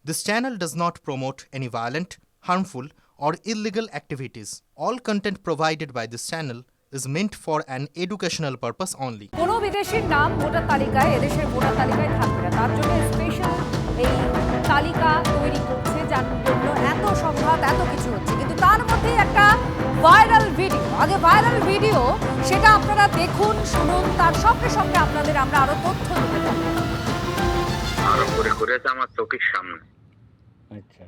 This channel does not promote any violent, harmful, or illegal activities. All content provided by this channel is meant for an educational purpose only. কোনো বিদেশির নাম voter তালিকায় এদেশের voter তালিকায় থাকবে না, তার জন্য স্পেশাল এই তালিকা তৈরি করছে, যার জন্য এত সংঘাত এত কিছু হচ্ছে। কিন্তু তার মধ্যে একটা ভাইরাল ভিডিও, আগে ভাইরাল ভিডিও সেটা আপনারা দেখুন, শুনুন, তার সঙ্গে সঙ্গে আপনাদের আমরা আরো তথ্য দিতে পারবো। আরো করে করেছে আমার চোখের সামনে। আচ্ছা,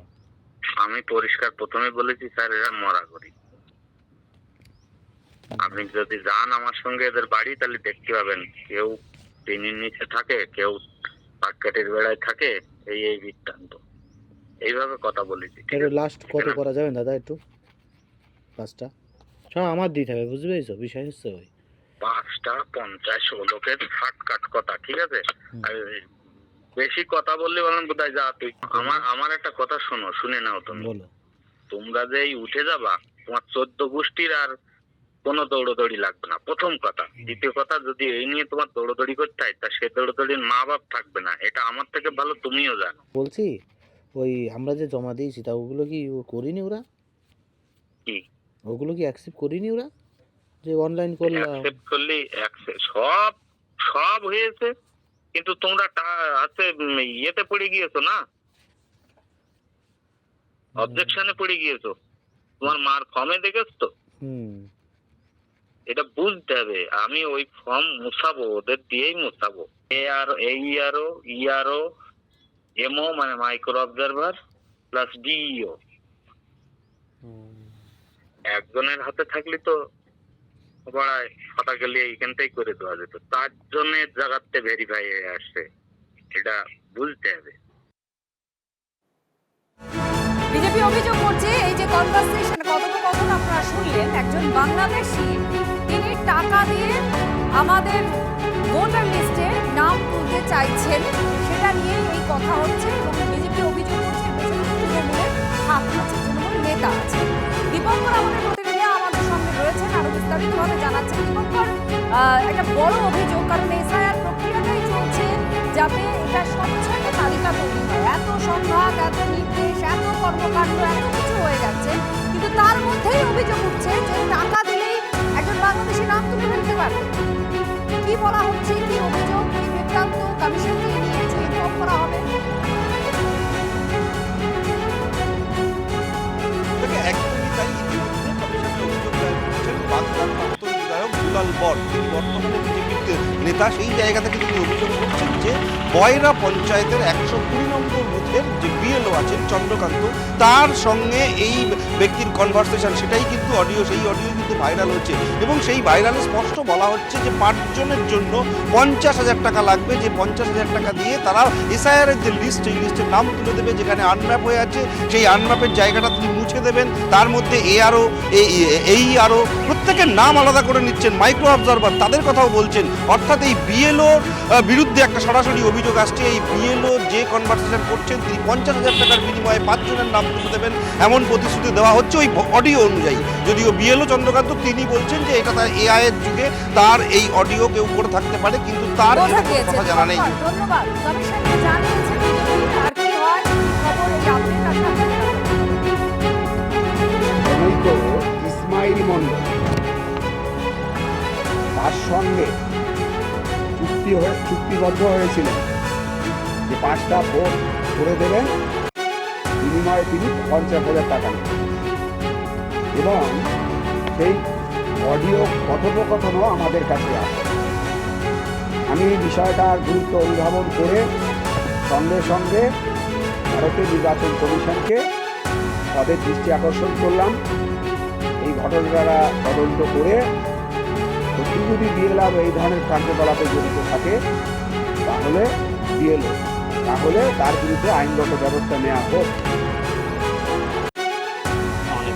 আমি পরিষ্কার প্রথমে বলেছি স্যার এরা মরা করি। আপনি যদি যান আমার সঙ্গে এদের বাড়ি তাহলে দেখতে পাবেন, কেউ টিনের নিচে থাকে, কেউ পাটকাঠির বেড়ায় থাকে, এই বৃত্তান্ত। এইভাবে কথা বলেছি। একটু লাস্ট কত করা যাবে দাদা, একটু পাঁচটা সব আমার দিতে হবে, বুঝতে পেরেছো? বিষয় হচ্ছে ওই 5টা 50 লোকের শার্টকাট কথা, ঠিক আছে? আর বেশি কথা বললে বলেন বোধহয় যা তুই। আমার একটা কথা শোনো, শুনে নাও তুমি। বলো। তোমরা যে এই উঠে যাবা, তোমার 14 গোষ্ঠীর আর কোনো দৌড়দৌড়ি লাগবে না, প্রথম কথা। দ্বিতীয় কথা, যদি এই নিয়ে তোমার দৌড়দৌড়ি করতে হয় তা সে দৌড়দৌড়ির মা বাপ থাকবে না, এটা আমার থেকে ভালো তুমিও জানো। বলছি ওই আমরা যে জমা দিয়েছি তা ওগুলো কি করিনি ওরা? কি ওগুলো কি অ্যাকসেপ্ট করিনি ওরা? যে অনলাইন করলাম, অ্যাকসেপ্ট করলি সব হয়েছে, কিন্তু তোমরা হাতে ইয়েতে পড়ে গিয়েছো না, অবজেকশনে পড়ে গিয়েছো। তোমার মার ফর্মে দেখেছ তো? এটা বুঝতে হবে। আমি ওই ফর্ম মুছাবো, ওদের দিয়েই মুছাবো। ইআরও এমও মানে মাইক্রো অবজারভার প্লাস ডিইও একজনের হাতে থাকলে তো পড়ায় কথা গেলে এইখানটাই করে দেওয়া যেত। তার জন্য জায়গাতে ভেরিফাই হয়ে আসছে, এটা বুঝতে হবে। বিজেপি অভিযোগ করছে এই যে কনভারসেশন, কথোপকথন আপনারা শুনলেন, একজন বাংলাদেশি তিনি টাকা দিয়ে আমাদের ভোটার লিস্টে নাম তুলতে চাইছেন, সেটা নিয়ে এই কথা হচ্ছে। এবং বিজেপি অভিযোগ করছে পেছনে তৃণমূলের হাত আছে, তৃণমূল নেতা আছে। দীপঙ্কর আমাদের প্রতিনিধি আমাদের সঙ্গে রয়েছেন, আরো বিস্তারিতভাবে জানাচ্ছেন। দীপঙ্কর, একটা বড় অভিযোগ, কারণ এসআইআর প্রক্রিয়াটাই চলছে যাতে এটা স্বচ্ছ একটা তালিকা তৈরি হয়। এত সংঘাত, এত নির্দেশ, এত কর্মকাণ্ড, এত কিছু হয়ে যাচ্ছে, কিন্তু তার মধ্যেই অভিযোগ উঠছে যে টাকা দিলেই একজন বাংলাদেশি নাম তুলে ফেলতে পারবে। কি বলা হচ্ছে, কি অভিযোগ, কি বৃত্তান্ত, কমিশনকে নিয়ে কিছু ইনফর্ম করা হবে? একদমই তাই। ইতিমধ্যে কমিশনে অভিযোগ দায়ের করেছেন বাগদার প্রাক্তন বিধায়ক দুলাল বর, তিনি বর্তমানে বিজেপির নেতা। সেই জায়গা থেকে তিনি অভিযোগ করছেন যে বয়রা পঞ্চায়েতের 120 নম্বর বুথের যে বিএলও আছেন চন্দ্রকান্ত, তার সঙ্গে এই ব্যক্তির কনভারসেশন, সেটাই কিন্তু অডিও, সেই অডিও কিন্তু ভাইরাল হচ্ছে। এবং সেই ভাইরালে স্পষ্ট বলা হচ্ছে যে 5 জনের জন্য 50,000 টাকা লাগবে, যে 50,000 টাকা দিয়ে তারা এসআইআর এর যে লিস্ট, সেই লিস্টের নাম তুলে দেবে। যেখানে আনম্যাপ হয়ে আছে সেই আনম্যাপের জায়গাটা তিনি মুছে দেবেন। তার মধ্যে এইআরও প্রত্যেকের নাম আলাদা করে নিচ্ছেন, মাইক্রো অবজারভার তাদের কথাও বলছেন। অর্থাৎ এই বিএলওর বিরুদ্ধে একটা সরাসরি অভিযোগ আসছে। এই বিএলও যে কনভারসেশন করছেন তিনি 50,000 টাকার বিনিময়ে 5 জনের নাম তুলে দেবেন, এমন প্রতিশ্রুতি দেওয়া হচ্ছে ওই অডিও অনুযায়ী। যদিও বিএলও চন্দ্রকান্ত তিনি বলছেন যে এটা তার এআই এর যুগে তার এই অডিও কেউ করে থাকতে পারে, কিন্তু তার কথা জানা নেই। ধন্যবাদ। কমিশনকে জানিয়েছেন বিজেপি, আর কি হয় খবর এই আপডেট আপনাদের ইসমাইল মন্ডল তার সঙ্গে চুক্তিবদ্ধ হয়েছিলেন যে 5টা ভোট করে দেবেন, বিনিময়ে তিনি 50,000 টাকা নেবেন। এবং সেই অডিও কথোপকথনও আমাদের কাছে আসে। আমি বিষয়টার গুরুত্ব অনুধাবন করে সঙ্গে সঙ্গে ভারতের নির্বাচন কমিশনকে তাদের দৃষ্টি আকর্ষণ করলাম। এই ঘটনাটা তদন্ত করে সত্যি যদি বিএলআর এই ধরনের কার্যকলাপে জড়িত থাকে তাহলে তার বিরুদ্ধে আইনগত ব্যবস্থা নেওয়া হোক। অনেক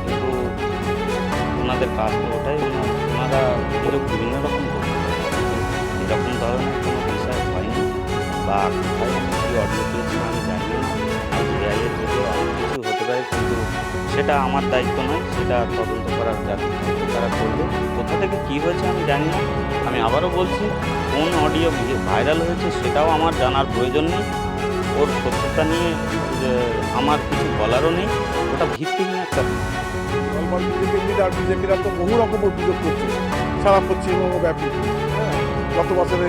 কিন্তু ওনাদের কাজ তো ওটাই, ওনারা অভিযোগ বিভিন্ন রকম করতে এরকম ধরনের কোনো বিষয় হয়নি বা কোথায় কী অডিও পেয়েছি আমি জানি না। আর এআইয়ের যুগে অনেক কিছু হতে পারে, কিন্তু সেটা আমার দায়িত্ব নয়, সেটা তদন্ত করার যাতে তারা করবে। কোথা থেকে কী হয়েছে আমি জানি না। আমি আবারও বলছি, কোন অডিও ভাইরাল হয়েছে সেটাও আমার জানার প্রয়োজন নেই। ওর সত্যতা নিয়ে আমার কিছু বলারও নেই, ওটা ভিত্তিহীন একটা বিজেপিরা তো বহু রকম অভিযোগ করছে সারা পশ্চিমবঙ্গব্যাপী। হ্যাঁ, গত বছরে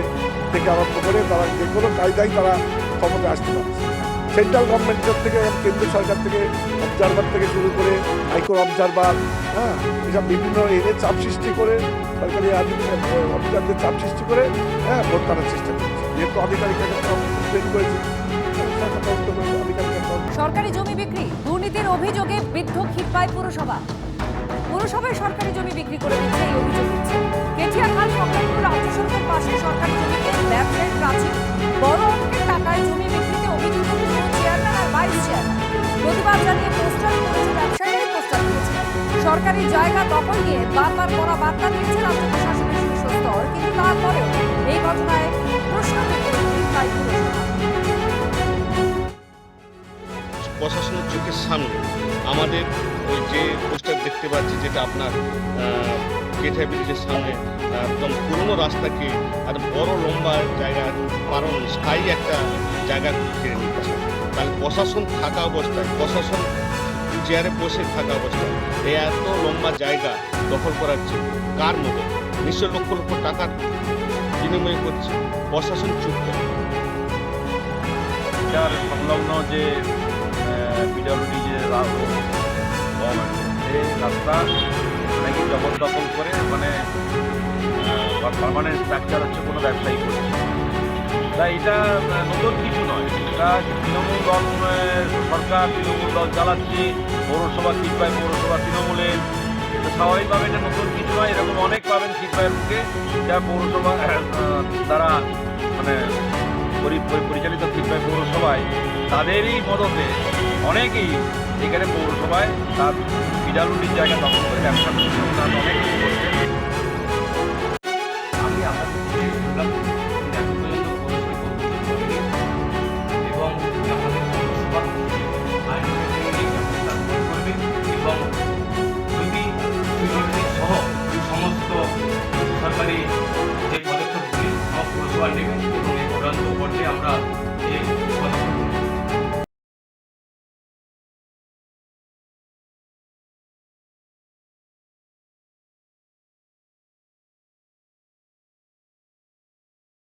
থেকে আরম্ভ করে তারা যে কোনো কায়দায় তারা ক্ষমতা আসতে পারছে। সেন্ট্রাল গভর্নমেন্টের থেকে এবং কেন্দ্র সরকার থেকে অবজারভার থেকে শুরু করে হাইকোর্ট অবজারভার, হ্যাঁ, এসব বিভিন্ন এনে চাপ সৃষ্টি করে সরকারি অফিসারদের চাপ সৃষ্টি করে, হ্যাঁ, ভোট করার চেষ্টা করছে। যেহেতু আধিকারিকরা ট্রেন করেছে, সরকার তদন্ত করেছে, আধিকারিকরা সরকারি জমি বিক্রি দুর্নীতির অভিযোগে বিদ্ধ ক্ষীরপাই পুরসভা। পুরসভায় সরকারি জমি বিক্রি করে দিচ্ছে এই অভিযোগ উঠছে। কেঠিয়া খাল সংলগ্ন রাজ্য সড়কের পাশে সরকারি জমিতে ব্যবসায়িক প্রাচীর বড় অঙ্কের টাকায় জমি বিক্রিতে অভিযুক্ত পুরো চেয়ারম্যান আর ভাইস চেয়ারম্যান। প্রতিবাদ জানিয়ে পোস্টার করেছে ব্যবসায়ীরাই পোস্টার দিয়েছে। সরকারি জায়গা দখল নিয়ে বারবার কড়া বার্তা দিয়েছে রাজ্য প্রশাসনের শীর্ষ স্তর, কিন্তু তারপরেও এই ঘটনায় প্রশ্ন তুলছে ক্ষীরপাই পুরসভা। প্রশাসনের চোখের সামনে আমাদের ওই যে পোস্টার দেখতে পাচ্ছি, যেটা আপনার কেঠিয়া ব্রিজের সামনে একদম পুরনো রাস্তাকে আর বড় লম্বা জায়গা কারণ স্থায়ী একটা জায়গা ঘিরে নিচ্ছে। তাহলে প্রশাসন থাকা অবস্থায়, প্রশাসন চেয়ারে বসে থাকা অবস্থায় এই এত লম্বা জায়গা দখল করাচ্ছে কার মতো? নিশ্চয় লক্ষ লক্ষ টাকার বিনিময় করছে, প্রশাসন চুপ করে। সংলগ্ন যে পিডব্লিউডি যে গভর্নমেন্ট সেই রাস্তা নাকি জবরদখল করে মানে পার্মানেন্ট স্ট্রাকচার হচ্ছে কোনো ব্যবসায়ী করছে। তাই এটা নতুন কিছু নয়, এটা তৃণমূল দল সরকার তৃণমূল দল চালাচ্ছে, পৌরসভা ক্ষীরপাই পৌরসভা তৃণমূলের। তো স্বাভাবিকভাবে এটা নতুন কিছু নয়, এরকম অনেক পাবেন ক্ষীরপাইয়ের বুকে যা পৌরসভা তারা মানে পরিচালিত ক্ষীরপাই পৌরসভায় তাদেরই মদতে অনেকেই এখানে পৌরসভায় তার পিডব্লিউডির জায়গা দখল করে ব্যবসা করছে, অনেক কিছু করছে।